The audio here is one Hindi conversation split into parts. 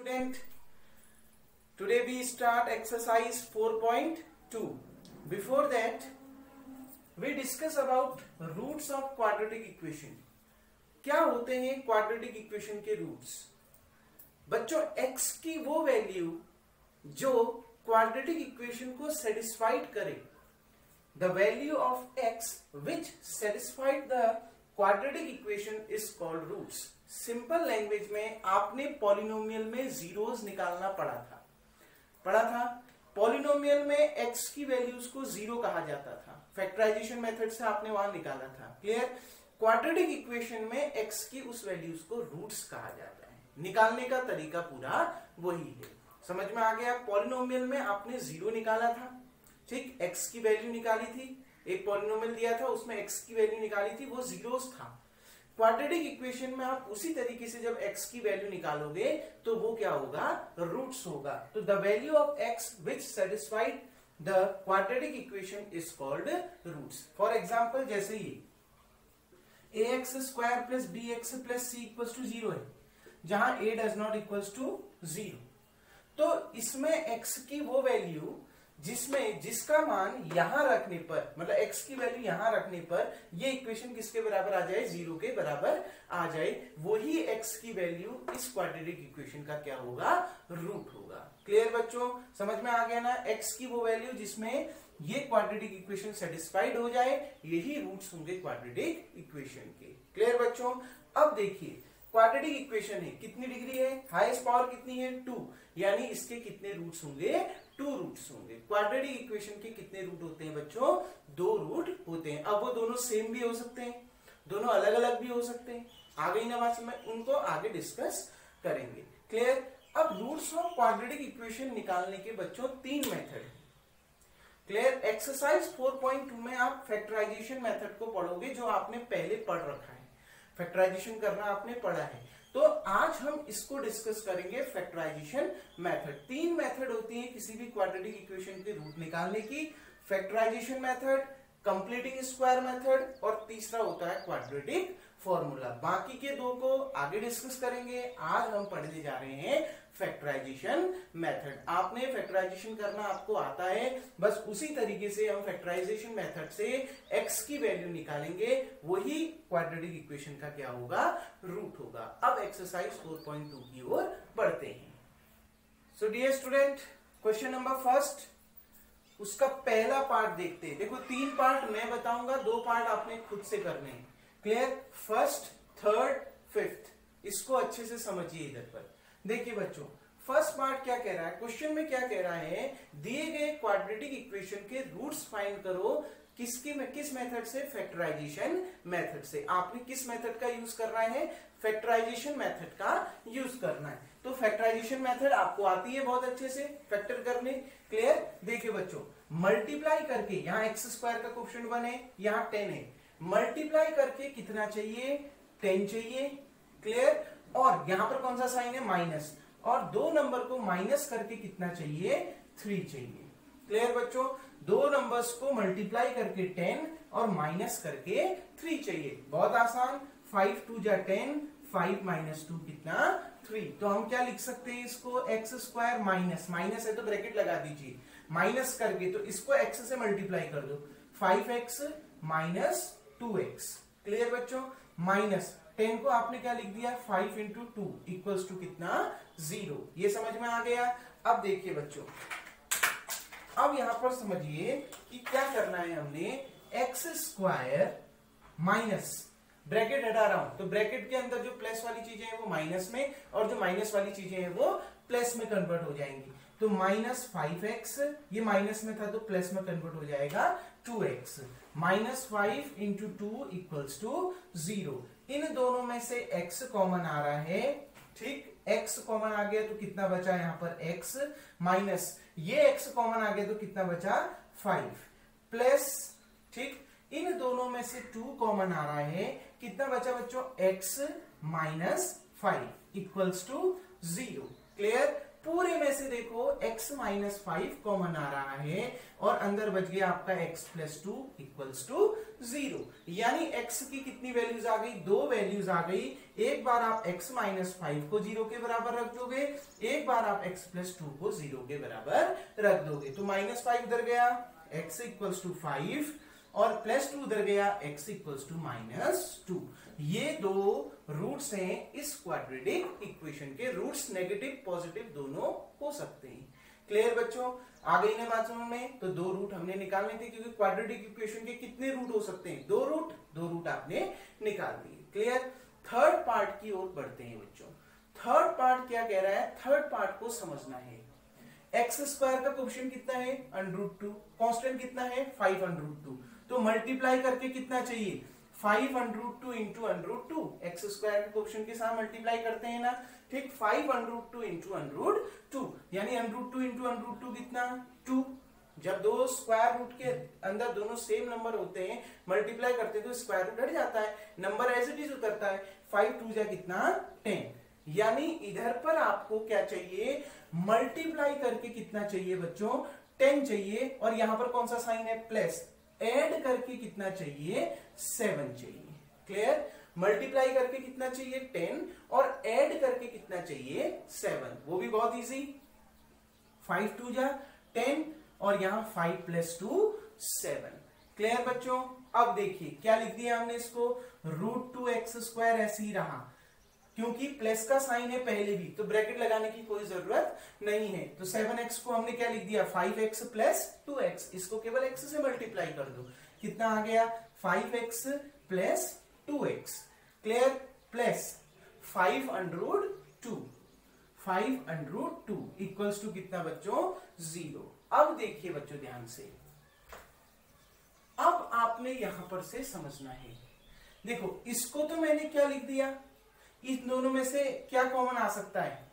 student, today we start exercise 4.2. Before that we discuss about roots of quadratic equation. क्या होते हैं क्वाड्रेटिक इक्वेशन के रूट्स? बच्चों, x की वो वैल्यू जो क्वाड्रेटिक इक्वेशन को सेटिस्फाइड करे, the value of x which satisfied the quadratic equation is called roots. Simple language में आपने पॉलिनोमियल में जीरोस निकालना पड़ा था. पॉलिनोमियल में x की वैल्यूज को जीरो कहा जाता था. फैक्टराइजेशन मेथड से आपने वहां निकाला था. क्लियर? क्वाड्रेटिक इक्वेशन में x की उस वैल्यूज को रूट्स कहा जाता है. निकालने का तरीका पूरा वही है. समझ में आ गया? पॉलिनोमियल में आपने जीरो निकाला था, ठीक, x की वैल्यू निकाली थी. एक पॉलिनोमियल दिया था, उसमें x की वैल्यू निकाली थी, वो जीरोस था. क्वाड्रेटिक इक्वेशन में आप उसी तरीके से जब x की वैल्यू निकालोगे तो वो क्या होगा? रूट्स होगा. तो the value of x which satisfied the quadratic equation is called roots. For example, जैसे ये ax square plus bx plus c equals to 0 है, जहां a does not equals to 0. तो इसमें x की वो वैल्यू जिसका मान यहां रखने पर, मतलब x की वैल्यू यहां रखने पर ये इक्वेशन किसके बराबर आ जाए? 0 के बराबर आ जाए. वही x की वैल्यू इस क्वाड्रेटिक इक्वेशन का क्या होगा? रूट होगा. क्लियर बच्चों? समझ में आ गया ना? x की वो वैल्यू जिसमें ये क्वाड्रेटिक इक्वेशन सेटिस्फाइड हो जाए, यही रूट्स होंगे क्वाड्रेटिक इक्वेशन के. क्लियर बच्चों? अब देखिए, क्वाड्रेटिक इक्वेशन है, कितनी डिग्री है? हाईएस्ट पावर कितनी है? 2. यानी इसके कितने रूट्स होंगे? 2 रूट्स होंगे. क्वाड्रेटिक इक्वेशन के कितने रूट होते हैं बच्चों? 2 रूट होते हैं. अब वो दोनों सेम भी हो सकते हैं, दोनों अलग अलग भी हो सकते हैं. आ गई ना बात में? उनको आगे डिस्कस करेंगे. क्लियर? अब रूट्स ऑफ क्वाड्रेटिक इक्वेशन निकालने के बच्चों 3 मेथड है. क्लियर? एक्सरसाइज 4.2 में आप फैक्टराइजेशन मेथड को पढ़ोगे, जो आपने पहले पढ़ रखा है. फैक्टराइजेशन करना आपने पढ़ा है. तो आज हम इसको डिस्कस करेंगे, फैक्टराइजेशन मेथड. 3 मेथड होती है किसी भी क्वाड्रेटिक इक्वेशन के रूट निकालने की. Factorization method, completing square method, और तीसरा होता है क्वाड्रेटिक फॉर्मूला. बाकी के 2 को आगे डिस्कस करेंगे. आज हम पढ़ने जा रहे हैं फैक्टराइजेशन मेथड. आपने फैक्टराइजेशन करना आपको आता है, बस उसी तरीके से हम फैक्टराइजेशन मेथड से x की वैल्यू निकालेंगे, वही क्वाड्रेटिक इक्वेशन का क्या होगा? रूट होगा. अब एक्सरसाइज 4.2 की ओर बढ़ते हैं. So dear student, question number first, उसका पहला पार्ट देखते हैं. देखो, 3 पार्ट मैं बताऊंगा, 2 पार्ट आपने खुद से करने हैं. क्लियर? फर्स्ट, थर्ड, फिफ्थ, इसको अच्छे से समझिए. इधर पर देखिए बच्चों, फर्स्ट पार्ट क्या कह रहा है? क्वेश्चन में क्या कह रहा है? दिए गए क्वाड्रेटिक इक्वेशन के रूट्स फाइंड करो. किस मेथड से? फैक्टराइजेशन मेथड से. आपने किस मेथड का यूज करना है? फैक्टराइजेशन मेथड का यूज करना है. तो फैक्टराइजेशन मेथड आपको आती है बहुत अच्छे से फैक्टर करने. क्लियर? देखिए बच्चों, मल्टीप्लाई करके, यहाँ एक्स स्क्वायर का कोएफिशिएंट 1 है, यहाँ 10 है. मल्टीप्लाई करके कितना चाहिए? 10 चाहिए. क्लियर? और यहां पर कौन सा साइन है? माइनस. और 2 नंबर को माइनस करके कितना चाहिए? 3 चाहिए. क्लियर बच्चों? 2 नंबर्स को मल्टीप्लाई करके 10 और माइनस करके 3 चाहिए. बहुत आसान. 5 2 जा 10, 5 माइनस 2 कितना? 3. तो हम क्या लिख सकते हैं इसको? एक्स स्क्वायर माइनस, माइनस है तो ब्रैकेट लगा दीजिए, माइनस करके तो इसको एक्स से मल्टीप्लाई कर दो. 5x minus 2x. क्लियर बच्चों? माइनस 10 को आपने क्या लिख दिया? 5 इंटू 2 इक्वल्स टू कितना? 0. ये समझ में आ गया? अब देखिए बच्चों, अब यहां पर समझिए कि क्या करना है. हमने एक्स स्क्वायर माइनस, ब्रैकेट हटा रहा हूं, तो ब्रैकेट के अंदर जो प्लस वाली चीजें हैं वो माइनस में, और जो माइनस वाली चीजें हैं वो प्लस में कन्वर्ट हो जाएंगी. तो माइनस 5x, ये माइनस में था तो प्लस में कन्वर्ट हो जाएगा 2x. Minus 5 into 2 equals to 0. इन दोनों में से x कॉमन आ रहा है. ठीक, x कॉमन आ गया तो कितना बचा यहाँ पर? x माइनस ये x कॉमन आ गया तो कितना बचा? 5 प्लस, ठीक, इन दोनों में से 2 कॉमन आ रहा है, कितना बचा बच्चों? x minus 5 equals to 0. Clear? पूरे में से देखो x माइनस 5 कॉमन आ रहा है और अंदर बच गया आपका x प्लस 2 इक्वल्स टू 0। यानी x की कितनी वैल्यूज आ गई, 2 वैल्यूज आ गई। एक बार आप x माइनस 5 को 0 के बराबर रख दोगे, एक बार आप x प्लस 2 को 0 के बराबर रख दोगे। तो माइनस 5 उधर गया, x इक्वल्स टू 5, और प्लस 2 उधर गया, x इक्वल्स टू माइनस 2। ये दो रूट्स हैं इस क्वाड्रेटिक इक्वेशन के। रूट्स नेगेटिव पॉजिटिव दोनों हो सकते हैं। क्लियर बच्चों, आ गई ना बात समझ में। तो 2 रूट हमने निकालने थे, क्योंकि क्वाड्रेटिक इक्वेशन के कितने रूट हो सकते हैं, 2 रूट। 2 रूट आपने निकाल दिए। क्लियर। थर्ड पार्ट की ओर बढ़ते हैं बच्चों। थर्ड पार्ट क्या कह रहा है, थर्ड पार्ट को समझना है। एक्स स्क्वायर का कोएफिशिएंट कितना है, √2। कांस्टेंट कितना है, 5√2। तो मल्टीप्लाई करके कितना चाहिए, 5√2 इंटू √2। एक्स स्क्वायर के कोएफिशिएंट के साथ मल्टीप्लाई करते हैं ना, ठीक। 5√2 इंटू √2, यानी √2 इंटू √2 कितना, 2। जब दो स्क्वायर रूट के अंदर दोनों सेम नंबर होते हैं, मल्टीप्लाई करते हैं तो स्क्वायर रूट हट जाता है, नंबर एज इट इज उतरता है। 5 2 जा कितना, 10। यानी इधर पर आपको क्या चाहिए, मल्टीप्लाई करके कितना चाहिए बच्चों, 10 चाहिए। और यहां पर कौन सा साइन है, प्लस। ऐड करके कितना चाहिए, 7 चाहिए। क्लियर। मल्टीप्लाई करके कितना चाहिए, 10, और ऐड करके कितना चाहिए, 7। वो भी बहुत इजी। 5 2 जा 10, और यहां 5 प्लस 2 7। क्लियर बच्चों। अब देखिए क्या लिख दिया हमने इसको, √2x² ऐसे ही रहा, क्योंकि प्लस का साइन है पहले भी, तो ब्रैकेट लगाने की कोई जरूरत नहीं है। तो 7x को हमने क्या लिख दिया, 5x प्लस 2x। इसको केवल x से मल्टीप्लाई कर दो, कितना आ गया, 5x plus 2x। Clear. Plus 5√2 equals to कितना बच्चों, 0। अब देखिए बच्चों ध्यान से, अब आपने यहां पर से समझना है। देखो इसको तो मैंने क्या लिख दिया, इस दोनों में से क्या कॉमन आ सकता है,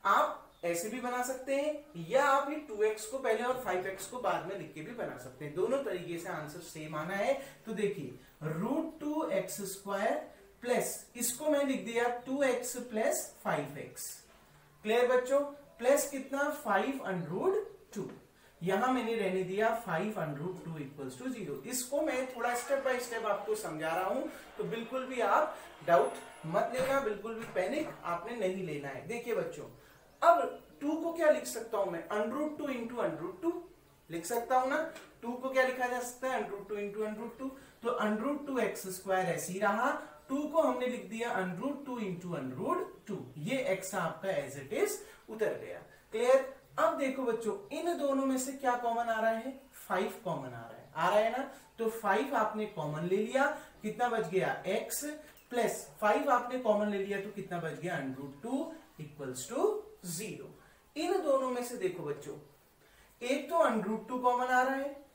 आप ऐसे भी बना सकते हैं, या आप ये 2x को पहले और 5x को बाद में लिख के भी बना सकते हैं। दोनों तरीके से आंसर सेम आना है। तो देखिए √2x² प्लस, इसको मैं लिख दिया 2x प्लस 5x। क्लियर बच्चों। प्लस कितना, 5√2। यहां मैंने रहने दिया 5√2 इक्वल्स टू 0। इसको मैं थोड़ा स्टेप बाय स्टेप आपको समझा रहा हूं, तो बिल्कुल भी आप डाउट मत लेना, बिल्कुल भी पैनिक आपने नहीं लेना है। देखिए बच्चों, अब 2 को क्या लिख सकता हूं मैं, √2 इंटू √2 लिख सकता हूं ना। 2 को क्या लिखा जा सकता है, √2 इंटू √2। तो √2x² ऐसे ही रहा, 2 को हमने लिख दिया √2 इंटू √2। ये x आपका एज इट इज उतर गया। क्लियर। अब देखो बच्चों, इन दोनों में से क्या कॉमन आ रहा है, 5 कॉमन आ रहा है ना। तो 5 आपने कॉमन ले लिया, कितना बच गया, x प्लस 5 आपने कॉमन ले लिया, तो कितना बच गया, √2 इक्वल्स टू 0। इन दोनों में से देखो बच्चों, एक तो √2 कॉमन आ रहा है,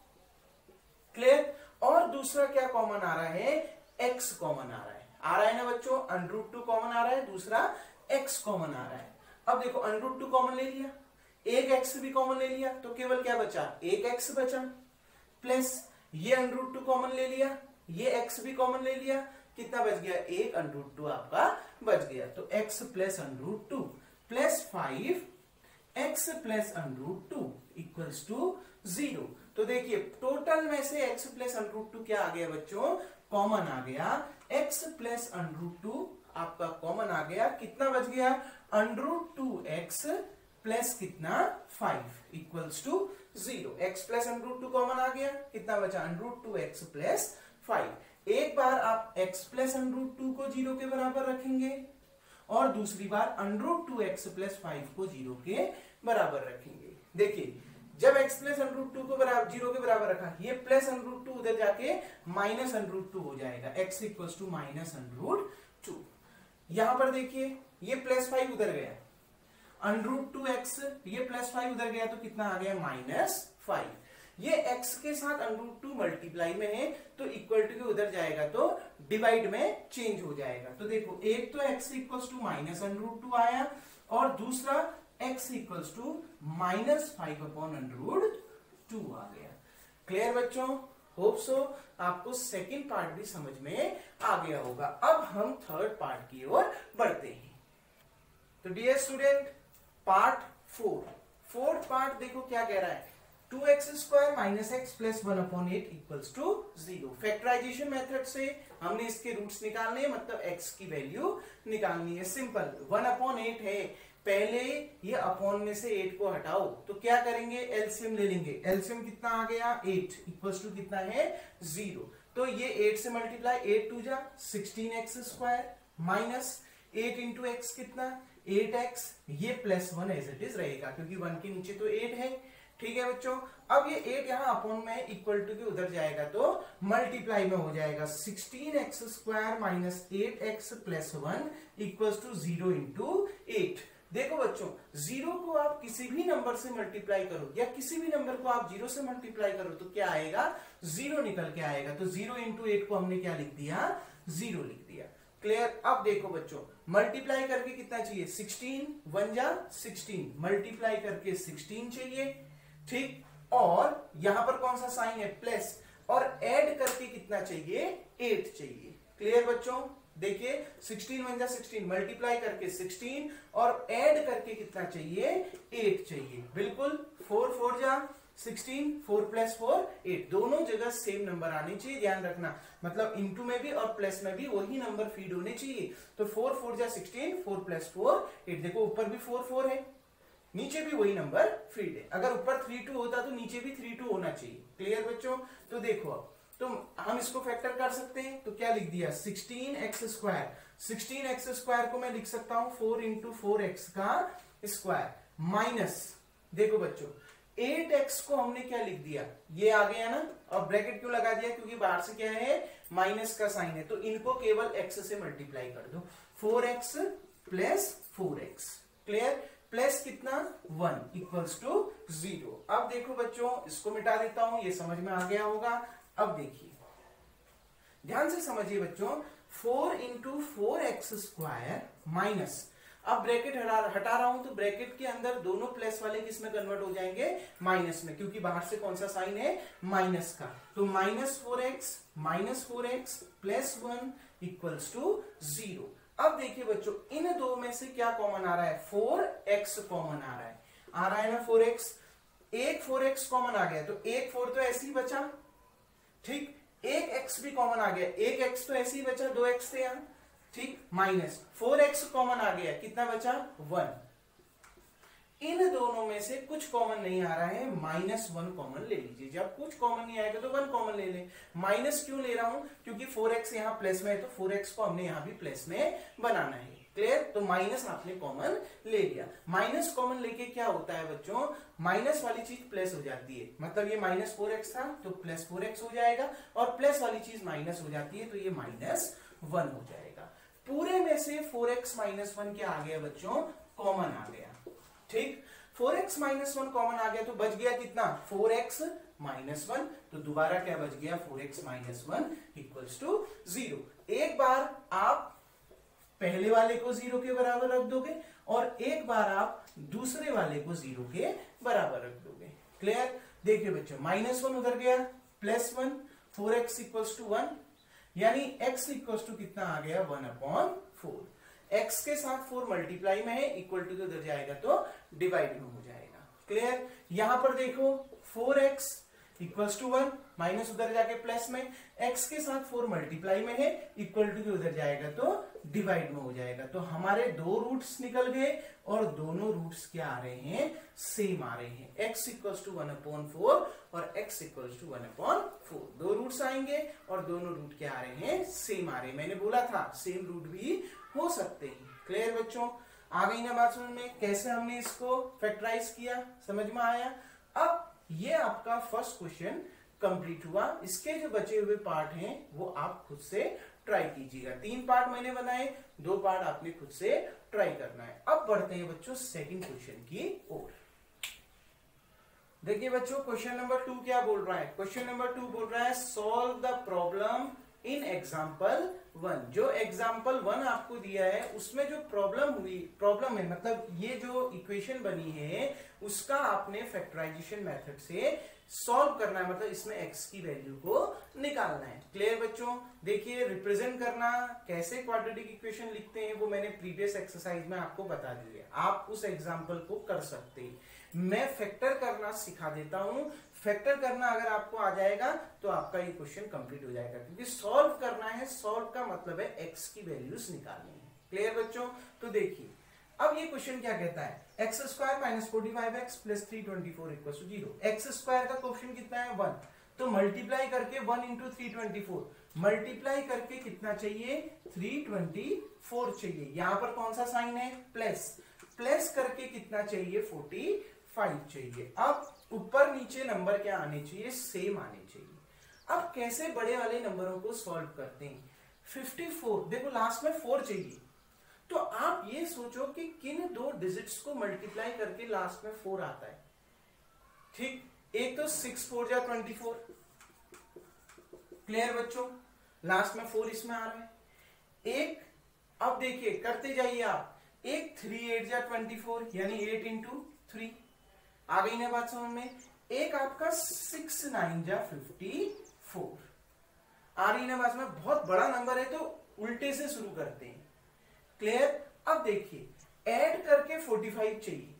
क्लियर, और दूसरा क्या कॉमन आ रहा है, x कॉमन आ रहा है ना बच्चों। √2 कॉमन आ रहा है, दूसरा x कॉमन आ रहा है। अब देखो √2 कॉमन ले लिया, एक x भी कॉमन ले लिया, तो केवल क्या बचा, एक x बचा। प्लस ये √2 कॉमन ले लिया, ये x भी कॉमन ले लिया, कितना बच गया, एक √2 आपका बच गया। तो x plus √2 plus 5x plus √2 equals to 0। तो देखिए टोटल में से x प्लस √2 क्या आ गया बच्चों, कॉमन आ गया। x प्लस √2 आपका कॉमन आ गया, कितना बच गया, √2x प्लस कितना, 5 equals to 0। x plus √2 common आ गया, कितना बचा, √2x प्लस 5। एक बार आप x प्लस √2 को 0 के बराबर रखेंगे, और दूसरी बार √2x प्लस 5 को 0 के बराबर रखेंगे। देखिए जब x प्लस √2 को 0 के बराबर रखा, ये प्लस √2 उधर जाके माइनस √2 हो जाएगा, x इक्वल्स टू माइनस √2। यहां पर देखिए ये प्लस 5 उधर गया, √2x, ये प्लस 5 उधर गया, तो कितना आ गया, -5। ये x के साथ √2 मल्टीप्लाई में है, तो इक्वल टू के उधर जाएगा तो डिवाइड में चेंज हो जाएगा। तो देखो एक तो x इक्वल्स टू -√2 आया, और दूसरा x इक्वल्स टू -5/√2 आ गया। क्लियर बच्चों। होप सो आपको सेकंड पार्ट भी समझ में आ गया होगा। अब हम थर्ड पार्ट की ओर बढ़ते हैं। तो dear student, part 4, fourth part देखो क्या कह रहा है, 2x² minus x plus 1/8 equals to 0। Factorization method से हमने इसके रूट्स निकालने हैं, मतलब x की वैल्यू निकालनी है। सिंपल, 1/8 है, पहले ये अपॉन में से 8 को हटाओ तो क्या करेंगे, एलसीएम ले लेंगे। एलसीएम कितना आ गया, 8 इक्वल्स टू कितना है, 0। तो ये 8 से मल्टीप्लाई, 8 2 जा 16x² माइनस 8 इंटू एक्स कितना 8x, ये प्लस 1 एज इट इज रहेगा क्योंकि 1 के नीचे तो 8 है। ठीक है बच्चों, अब ये 8 यहाँ अपॉन में इक्वल टू के उधर जाएगा तो मल्टीप्लाई में हो जाएगा। 16x² minus 8x plus 1 equals to 0 into 8। देखो बच्चों, 0 को आप किसी भी नंबर से मल्टीप्लाई करो या किसी भी नंबर को आप 0 से मल्टीप्लाई करो तो क्या आएगा, 0 निकल के आएगा। तो 0 इंटू 8 को हमने क्या लिख दिया, 0 लिख दिया। क्लियर। अब देखो बच्चों, मल्टीप्लाई करके कितना चाहिए, 16 1 जा 16, मल्टीप्लाई करके 16 चाहिए। ठीक, और यहां पर कौन सा साइन है, प्लस, और ऐड करके कितना चाहिए, 8 चाहिए। क्लियर बच्चों, देखिए 16 1 जा 16, मल्टीप्लाई करके 16 और ऐड करके कितना चाहिए, 8 चाहिए। बिल्कुल, 4 4 जा 16, 4 प्लस 4 8, दोनों जगह सेम नंबर आने चाहिए, ध्यान रखना। मतलब इंटू में भी और प्लस में भी वही नंबर फीड होने चाहिए। तो 4 4 जा 16, 4 प्लस 4 8। देखो ऊपर भी 4 4 है, नीचे भी वही नंबर फीड है। अगर ऊपर 3 2 होता तो नीचे भी 3 2 होना चाहिए। क्लियर बच्चों, तो देखो अब तो हम इसको फैक्टर कर सकते हैं। तो क्या लिख दिया, 16x²। 16x² को मैं लिख सकता हूं 4 इंटू 4x का स्क्वायर माइनस, देखो बच्चों 8x को हमने क्या लिख दिया, ये आ गया ना, और ब्रैकेट क्यों लगा दिया, क्योंकि बाहर से क्या है, माइनस का साइन है। तो इनको केवल x से मल्टीप्लाई कर दो, 4x plus 4x। Clear, plus कितना 1 इक्वल्स टू 0। अब देखो बच्चों, इसको मिटा देता हूं, ये समझ में आ गया होगा। अब देखिए, ध्यान से समझिए बच्चों, 4 इंटू 4x² माइनस, अब ब्रैकेट हटा रहा हूं तो ब्रैकेट के अंदर दोनों प्लस वाले किस में कन्वर्ट हो जाएंगे, माइनस में, क्योंकि बाहर से कौन सा साइन है, माइनस का। तो -4x प्लस 1 इक्वल्स टू 0। अब देखिए बच्चों, इन दो में से क्या कॉमन आ रहा है, 4x कॉमन आ रहा है ना 4x, एक 4x कॉमन आ गया तो एक 4 तो ऐसे ही बचा। ठीक, एक x भी कॉमन आ गया, एक x तो ऐसे ही बचा, 2x थे यहां। ठीक, माइनस 4x कॉमन आ गया, कितना बचा 1। इन दोनों में से कुछ कॉमन नहीं आ रहा है, -1 कॉमन ले लीजिए। जब कुछ कॉमन नहीं आएगा तो 1 कॉमन ले लें। माइनस क्यों ले रहा हूं, क्योंकि 4x यहां प्लस में है तो 4x को हमने यहां भी प्लस में बनाना है। क्लियर, तो माइनस आपने कॉमन ले लिया। माइनस कॉमन लेके क्या होता है बच्चों, माइनस वाली चीज प्लस हो जाती है। मतलब ये -4x था तो प्लस 4x हो जाएगा, और प्लस वाली चीज माइनस हो जाती है तो ये -1 हो जाएगा। पूरे में से 4x -1 क्या आ गया बच्चों, कॉमन आ गया। ठीक, 4x -1 कॉमन आ गया तो बच गया कितना, 4x -1। तो दोबारा क्या बच गया, 4x -1 इक्वल्स टू 0। एक बार आप पहले वाले को 0 के बराबर रख दोगे और एक बार आप दूसरे वाले को 0 के बराबर रख दोगे। क्लियर, देखिए बच्चों, -1 उधर गया, +1, 4x इक्वल्स टू 1, यानी x इक्वल्स टू कितना आ गया, 1/4। x के साथ 4 मल्टीप्लाई में है, इक्वल टू के उधर जाएगा तो डिवाइड में हो जाएगा। क्लियर, यहां पर देखो 4x इक्वल्स टू 1, माइनस उधर जाके प्लस में, x के साथ 4 मल्टीप्लाई में है, इक्वल टू के उधर जाएगा तो डिवाइड में हो जाएगा। तो हमारे दो रूट्स निकल गए और दोनों रूट्स क्या आ रहे हैं, सेम आ रहे हैं। x इक्वल्स टू 1/4 और x इक्वल्स टू 1/4, दो रूट्स आएंगे और दोनों रूट क्या आ रहे हैं, सेम आ रहे हैं। मैंने बोला था सेम रूट भी हो सकते हैं। क्लियर बच्चों, आ गई ना बात समझ में, कैसे हमने इसको फैक्टराइज किया, समझ में आया। अब ये आपका फर्स्ट क्वेश्चन कंप्लीट हुआ। इसके जो बचे हुए पार्ट हैं वो आप खुद से ट्राई कीजिएगा। 3 पार्ट मैंने बनाए, 2 पार्ट आपने खुद से ट्राई करना है। अब बढ़ते हैं बच्चों सेकंड क्वेश्चन की ओर। देखिए बच्चों, क्वेश्चन नंबर 2 क्या बोल रहा है, क्वेश्चन नंबर 2 बोल रहा है solve the problem in example 1। जो एग्जाम्पल 1 आपको दिया है उसमें जो प्रॉब्लम है, मतलब ये जो इक्वेशन बनी है उसका आपने फैक्टराइजेशन मेथड से सॉल्व करना है, मतलब इसमें x की वैल्यू को निकालना है। क्लियर बच्चों? देखिए रिप्रेजेंट करना कैसे क्वाड्रेटिक इक्वेशन लिखते हैं वो मैंने प्रीवियस एक्सरसाइज में आपको बता दी है, आप उस एग्जांपल को कर सकते हैं। मैं फैक्टर करना सिखा देता हूं, फैक्टर करना अगर आपको आ जाएगा तो आपका ये क्वेश्चन कंप्लीट हो जाएगा, क्योंकि सॉल्व करना है, सॉल्व का मतलब है x की वैल्यूज निकालनी है। क्लियर बच्चों? तो देखिए अब ये क्वेश्चन क्या कहता है, x square minus 45x plus 324 equal to 0। X square का क्वेश्चन कितना है 1, तो मल्टीप्लाई करके 1 इंटू 324, मल्टीप्लाई करके कितना चाहिए 324 चाहिए। यहां पर कौन सा साइन है प्लस, प्लस करके कितना चाहिए 45 चाहिए। अब ऊपर नीचे नंबर क्या आने चाहिए, सेम आने चाहिए। अब कैसे बड़े वाले नंबरों को सॉल्व करते हैं, 54 देखो लास्ट में 4 चाहिए, तो आप ये सोचो कि किन दो डिजिट्स को मल्टीप्लाई करके लास्ट में 4 आता है। ठीक, एक तो 6 4 जा 24, क्लियर बच्चों, लास्ट में 4 इसमें आ रहा है। एक अब देखिए करते जाइए आप, एक 3 8 जा 24 यानी 8 इंटू 3, आ गई ना बात समझ में। एक आपका 6 9 जा 54, आ रही ना बात में। बहुत बड़ा नंबर है तो उल्टे से शुरू करते हैं। क्लियर? अब देखिए ऐड करके 45 चाहिए,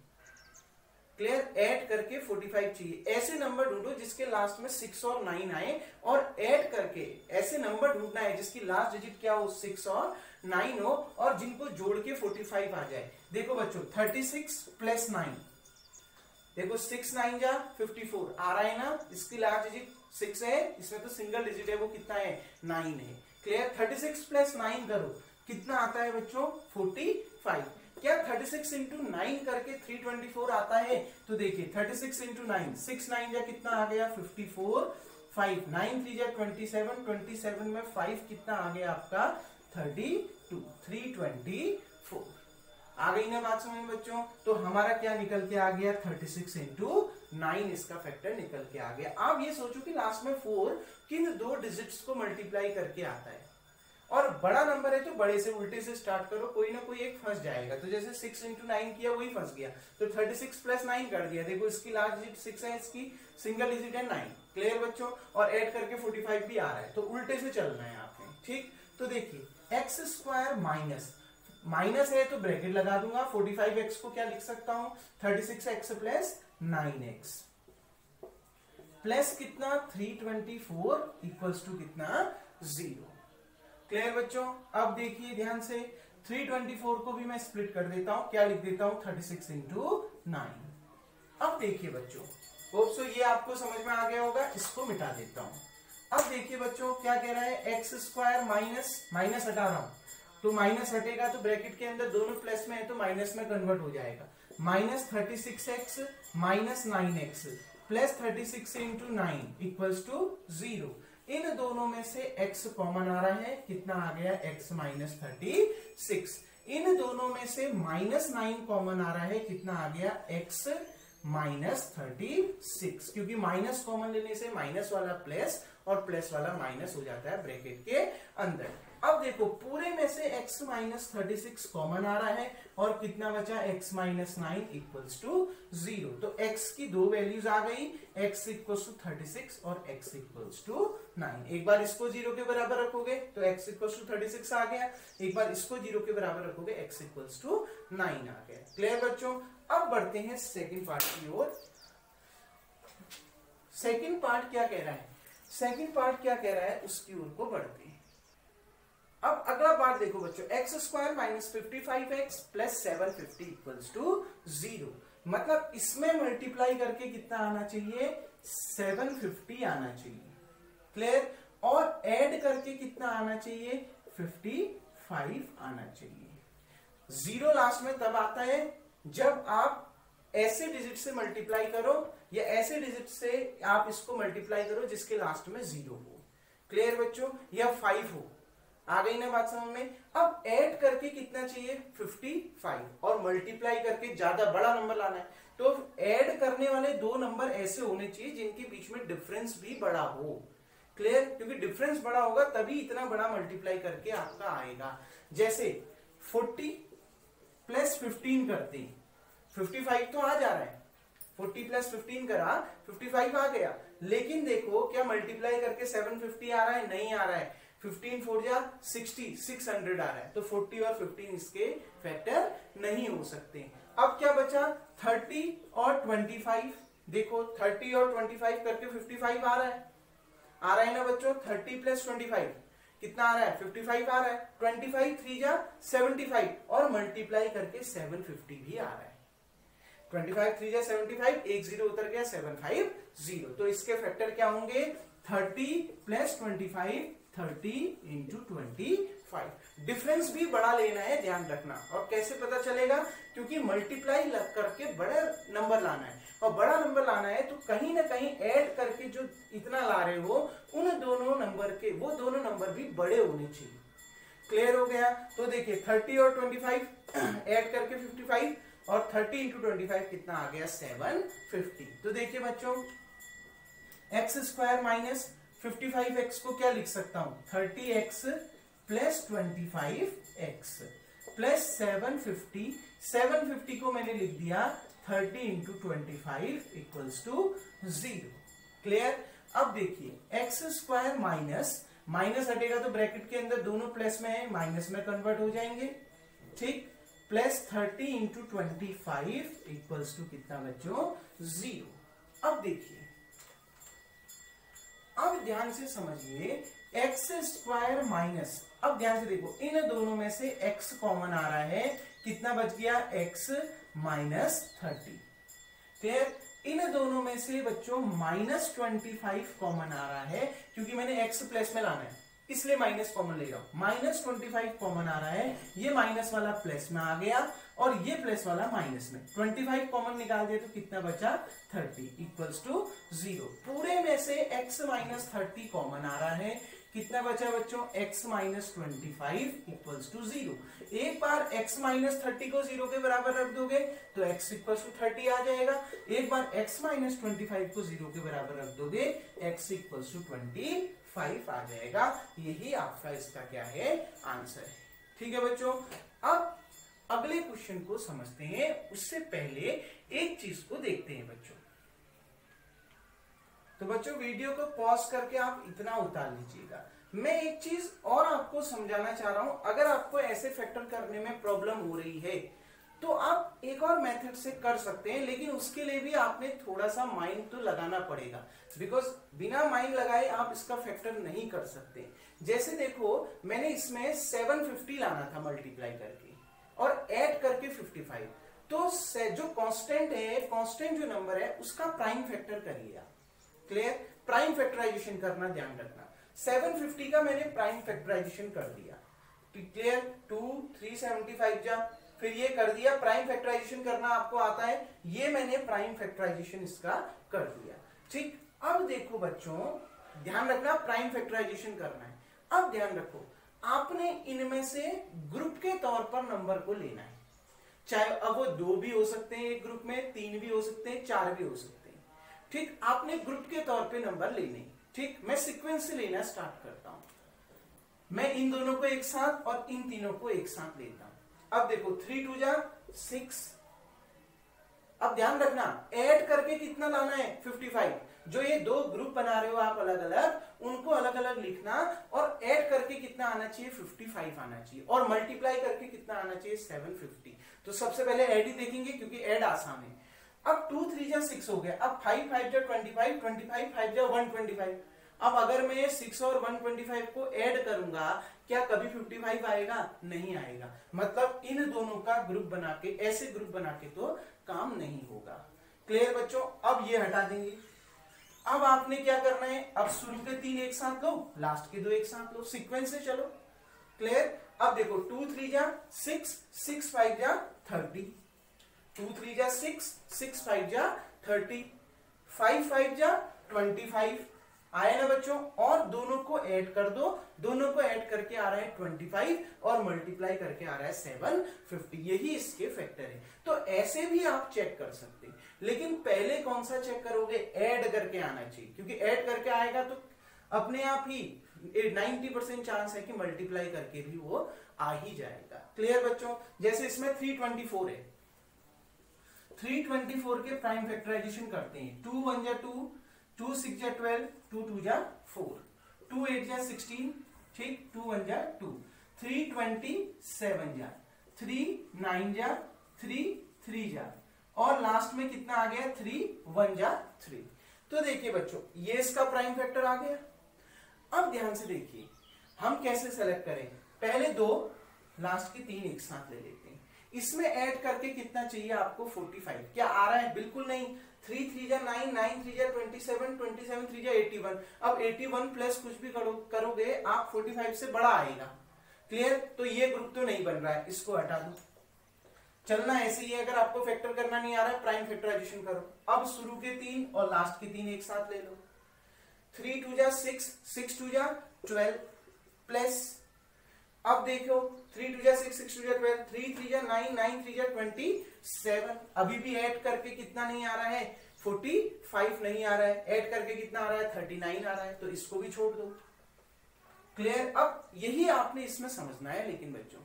क्लियर, ऐड करके 45 चाहिए। ऐसे नंबर ढूंढो जिसके लास्ट में 6 और 9 आए, और ऐड करके ऐसे नंबर ढूंढना है जिसकी लास्ट डिजिट क्या हो 6 और 9 हो, और जिनको जोड़ के 45 आ जाए। देखो बच्चों 36 प्लस 9, देखो 6 9 जा 54 आ रहा है ना, इसकी लास्ट डिजिट 6 है, इसमें तो सिंगल डिजिट है वो कितना है 9 है। क्लियर? 36 प्लस 9 करो कितना आता है बच्चों 45। क्या 36 इंटू 9 करके 324 आता है? तो देखिए 36 इंटू 9, 6 9 जा कितना आ गया 54, 5 9 3 जा 27, 27 में 5 कितना आ गया आपका 32, 324। आ गई ना बात समझ में बच्चों? तो हमारा क्या निकल के आ गया 36 इंटू 9, इसका फैक्टर निकल के आ गया। आप ये सोचो कि लास्ट में 4 किन दो डिजिट्स को मल्टीप्लाई करके आता है, और बड़ा नंबर है तो बड़े से उल्टे से स्टार्ट करो, कोई ना कोई एक फंस जाएगा। तो जैसे 6 इंटू 9 किया वही फंस गया, तो 36 प्लस 9 कर दिया, देखो इसकी लास्ट डिजिट 6 है, इसकी सिंगल डिजिट है 9। क्लियर बच्चों? और ऐड करके 45 भी आ रहा है, तो उल्टे से चलना है आपने। ठीक, तो देखिए एक्स स्क्वायर माइनस, माइनस है तो ब्रैकेट लगा दूंगा, 45x को क्या लिख सकता हूं 36x प्लस 9x प्लस कितना 324 इक्वल्स टू कितना 0। क्लियर बच्चों? अब देखिए ध्यान से, 324 को भी मैं स्प्लिट कर देता हूं, क्या लिख देता हूं 36 इंटू 9। अब देखिए बच्चों, होप सो ये आपको समझ में आ गया होगा, इसको मिटा देता हूं। अब देखिए बच्चों क्या कह रहा है, एक्स स्क्वायर माइनस, माइनस हटा रहा हूं, तो माइनस हटेगा तो ब्रैकेट के अंदर दोनों प्लस में है तो माइनस में कन्वर्ट हो जाएगा। Minus 36x minus 9x plus 36 into 9 equals to 0। इन दोनों में से x कॉमन आ रहा है, कितना आ गया x माइनस 36। इन दोनों में से माइनस 9 कॉमन आ रहा है, कितना आ गया x माइनस 36, क्योंकि माइनस कॉमन लेने से माइनस वाला प्लस और प्लस वाला माइनस हो जाता है ब्रैकेट के अंदर। अब देखो पूरे में से x माइनस 36 कॉमन आ रहा है, और कितना बचा x माइनस 9 इक्वल्स टू 0। तो x की दो वैल्यूज आ गई, x इक्वल्स टू 36 और x इक्वल्स टू 9। एक बार इसको 0 के बराबर रखोगे तो x इक्वल्स टू 36 आ गया, एक बार इसको 0 के बराबर रखोगे x इक्वल्स टू 9 आ गया। क्लियर बच्चों? अब बढ़ते हैं सेकंड पार्ट की ओर। सेकंड पार्ट क्या कह रहा है, सेकंड पार्ट क्या कह रहा है उसकी ओर को बढ़ते हैं। अब अगला पार्ट देखो बच्चों, x square minus 55x plus 750 equals to 0। मतलब इसमें मल्टीप्लाई करके कितना आना चाहिए 750 आना चाहिए। क्लियर? और ऐड करके कितना आना चाहिए 55 आना चाहिए। 0 लास्ट में तब आता है जब आप ऐसे डिजिट से मल्टीप्लाई करो, या ऐसे डिजिट से आप इसको मल्टीप्लाई करो जिसके लास्ट में 0 हो। क्लियर बच्चों? या 5 हो। आ गई ना बात समझ में? अब ऐड करके कितना चाहिए 55, और मल्टीप्लाई करके ज्यादा बड़ा नंबर लाना है, तो ऐड करने वाले दो नंबर ऐसे होने चाहिए जिनके बीच में डिफरेंस भी बड़ा हो। क्लियर? क्योंकि डिफरेंस बड़ा होगा तभी इतना बड़ा मल्टीप्लाई करके आपका आएगा। जैसे 40 प्लस 15 करते 55 तो आ जा रहा है, 40 प्लस 15 करा 55 आ गया। लेकिन देखो क्या मल्टीप्लाई करके 750 आ रहा है? नहीं आ रहा है। 15 4 जा 60, 600 आ रहा है। तो 40 और 15 इसके फैक्टर नहीं हो सकते। अब क्या बचा? 30 और 25। देखो 30 और 25 करके 55 आ रहा है ना बच्चों। 30 प्लस 25 कितना आ रहा है? 55 आ रहा है। 25 3 जा 75 और मल्टीप्लाई करके 750 भी आ रहा है। 25 3 जा 75, एक जीरो उतर गया, 750। तो इसके फैक्टर क्या होंगे? 30 प्लस 25, 30 इंटू 25। डिफरेंस भी बड़ा लेना है, ध्यान रखना। और कैसे पता चलेगा? क्योंकि मल्टीप्लाई करके बड़ा नंबर लाना है, और बड़ा नंबर लाना है तो कहीं ना कहीं ऐड करके जो इतना ला रहे हो उन दोनों नंबर के, वो दोनों नंबर भी बड़े होने चाहिए। क्लियर हो गया? तो देखिए 30 और 25 ऐड करके 55, और 30 इंटू 25 कितना आ गया? 750। तो देखिए बच्चों, एक्स स्क्वायर माइनस 55x को क्या लिख सकता हूं? 30x plus 25x plus 750। 750 को मैंने लिख दिया 30 इंटू 25 इक्वल्स टू 0। क्लियर? अब देखिए एक्स स्क्वायर माइनस हटेगा तो ब्रैकेट के अंदर दोनों प्लस में है, माइनस में कन्वर्ट हो जाएंगे। ठीक, प्लस 30 इंटू 25 इक्वल्स टू कितना बच्चों? 0। अब देखिए, अब ध्यान से समझिए, एक्स स्क्वायर माइनस, अब ध्यान से देखो, इन दोनों में से x कॉमन आ रहा है, कितना बच गया? x minus 30। क्लियर? इन दोनों में से बच्चों माइनस 25 कॉमन आ रहा है, क्योंकि मैंने x प्लस में लाना है इसलिए माइनस कॉमन ले रहा हूं। माइनस 25 कॉमन आ रहा है, ये माइनस वाला प्लस में आ गया और ये प्लस वाला माइनस में। 25 कॉमन निकाल दिया तो कितना बचा? 30 इक्वल्स टू 0। पूरे में से x माइनस 30 कॉमन आ रहा है, कितना बचा बच्चों? x minus 25 equals to 0। एक बार x माइनस 30 को 0 के बराबर रख दोगे तो x इक्वल्स टू 30 आ जाएगा। एक बार x माइनस 25 को 0 के बराबर रख दोगे, x इक्वल्स टू 25 आ जाएगा। यही आपका इसका क्या है? आंसर है। ठीक है बच्चों, अब अगले क्वेश्चन को समझते हैं। उससे पहले एक चीज को देखते हैं बच्चों। तो बच्चों वीडियो को पॉज करके आप इतना उतार लीजिएगा। मैं एक चीज और आपको समझाना चाह रहा हूं। अगर आपको ऐसे फैक्टर करने में प्रॉब्लम हो रही है तो आप एक और मेथड से कर सकते हैं, लेकिन उसके लिए भी आपने थोड़ा सा माइंड तो लगाना पड़ेगा, बिकॉज बिना माइंड लगाए आप इसका फैक्टर नहीं कर सकते। जैसे देखो, मैंने इसमें 750 लाना था मल्टीप्लाई करके और ऐड करके 55। तो जो कांस्टेंट है, कांस्टेंट जो नंबर है उसका प्राइम फैक्टर करिए आप। क्लियर? प्राइम फैक्टराइजेशन करना, ध्यान रखना। 750 का मैंने प्राइम फैक्टराइजेशन कर दिया। क्लियर? 2 3 75 जा, फिर ये कर दिया। प्राइम फैक्टराइजेशन करना आपको आता है, ये मैंने प्राइम फैक्टराइजेशन इसका कर दिया। ठीक, अब देखो बच्चों, ध्यान रखना, प्राइम फैक्टराइजेशन करना है। अब ध्यान रखो, आपने इनमें से ग्रुप के तौर पर नंबर को लेना है। चाहे अब वो 2 भी हो सकते हैं एक ग्रुप में, 3 भी हो सकते हैं, 4 भी हो सकते हैं। ठीक, आपने ग्रुप के तौर पे नंबर लेने। ठीक, मैं सीक्वेंस से लेना स्टार्ट करता हूं। मैं इन दोनों को एक साथ और इन तीनों को एक साथ लेता हूं। अब देखो 3 2 जा 6। अब ध्यान रखना, ऐड करके कितना लाना है? 55। जो ये दो ग्रुप बना रहे हो आप अलग अलग, उनको अलग अलग लिखना, और ऐड करके कितना आना चाहिए? 55 आना चाहिए, और मल्टीप्लाई करके कितना आना चाहिए? 750। तो सबसे पहले ऐड ही देखेंगे क्योंकि ऐड आसान है। अब 2 3 जा 6 हो गया। अब 5 5 जा 25, 25 5 जा 125। अब अगर मैं 6 और 125 को ऐड करूंगा, क्या कभी 55 आएगा? नहीं आएगा। मतलब इन दोनों का ग्रुप बना के, ऐसे ग्रुप बना के तो काम नहीं होगा। क्लियर बच्चों? अब ये हटा देंगे। अब आपने क्या करना है? अब शुरू के 3 एक साथ लो, लास्ट के 2 एक साथ लो, सीक्वेंस से चलो। क्लियर? अब देखो 2 3 जा 6, 6 5 जा 30, 2 3 जा 6, 6 5 जा 30, 5 5 जा 25 आया ना बच्चों? और दोनों को ऐड कर दो, दोनों को ऐड करके आ रहा है 25 और मल्टीप्लाई करके आ रहा है 750। यही इसके फैक्टर है। तो ऐसे भी आप चेक कर सकते हैं, लेकिन पहले कौन सा चेक करोगे? ऐड करके आना चाहिए, क्योंकि ऐड करके आएगा तो अपने आप ही 90% चांस है कि मल्टीप्लाई करके भी वो आ ही जाएगा। क्लियर बच्चों? जैसे इसमें 324 है, 324 के प्राइम फैक्टराइजेशन करते हैं। 2 1 जा 2, 2 6 जा 12, 2 2 जा 4, 2 8 जा 16, ठीक, 2 1 जा 2, 3 27 जा, 3 9 जा 3 3 जा, और लास्ट में कितना आ गया 3 1 जा 3। तो देखिए बच्चों, ये इसका प्राइम फैक्टर आ गया। अब ध्यान से देखिए हम कैसे सेलेक्ट करेंगे। पहले 2, लास्ट के 3 एक साथ ले लेते हैं। इसमें ऐड करके कितना चाहिए आपको 45। क्या आ रहा है? बिल्कुल नहीं। 3 3 जा 9, 9 3 जा 27, 27 3 जा 81। अब 81 प्लस कुछ भी करोगे आप 45 से बड़ा आएगा। क्लियर? तो ये ग्रुप तो नहीं बन रहा है, इसको हटा दो। चलना ऐसे ही है। अगर आपको फैक्टर करना नहीं आ रहा है, प्राइम फैक्टराइजेशन करो। अब शुरू के 3 और लास्ट के 3 एक साथ ले लो। 3 2 जा 6, 6 2 जा 12 प्लस, अब देखो 3 2 जा 6, 6 2 जा 12, 3 3 जा 9, 9 3 जा 27। अभी भी ऐड करके कितना नहीं आ रहा है? 45 नहीं आ रहा है। ऐड करके कितना आ रहा है? 39 आ रहा है। तो इसको भी छोड़ दो। क्लियर? अब यही आपने इसमें समझना है, लेकिन बच्चों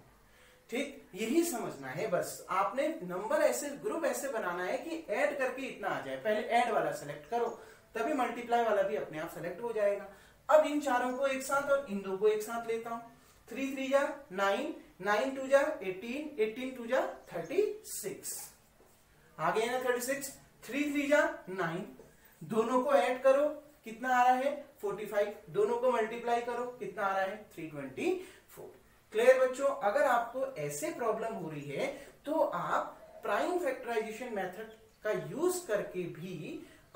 ठीक यही समझना है बस। आपने नंबर ऐसे, ग्रुप ऐसे बनाना है कि ऐड करके इतना आ जाए। पहले ऐड वाला सेलेक्ट करो, तभी मल्टीप्लाई वाला भी अपने आप सेलेक्ट हो जाएगा। अब इन चारों को एक साथ और इन दो को एक साथ लेता हूं। 3 3 जा 9, 9 2 जा 18, 18 2 जा 36। आ गया ना 36। 3 3 जा 9, दोनों को ऐड करो, कितना आ रहा है? 45। दोनों को मल्टीप्लाई करो, कितना आ रहा है? 324। क्लियर बच्चों? अगर आपको ऐसे प्रॉब्लम हो रही है तो आप प्राइम फैक्टराइजेशन मेथड का यूज करके भी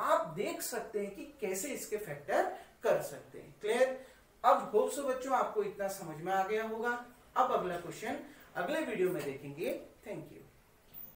आप देख सकते हैं कि कैसे इसके फैक्टर कर सकते हैं। क्लियर? अब होप सो बच्चों आपको इतना समझ में आ गया होगा। अब अगला क्वेश्चन अगले वीडियो में देखेंगे। Thank you.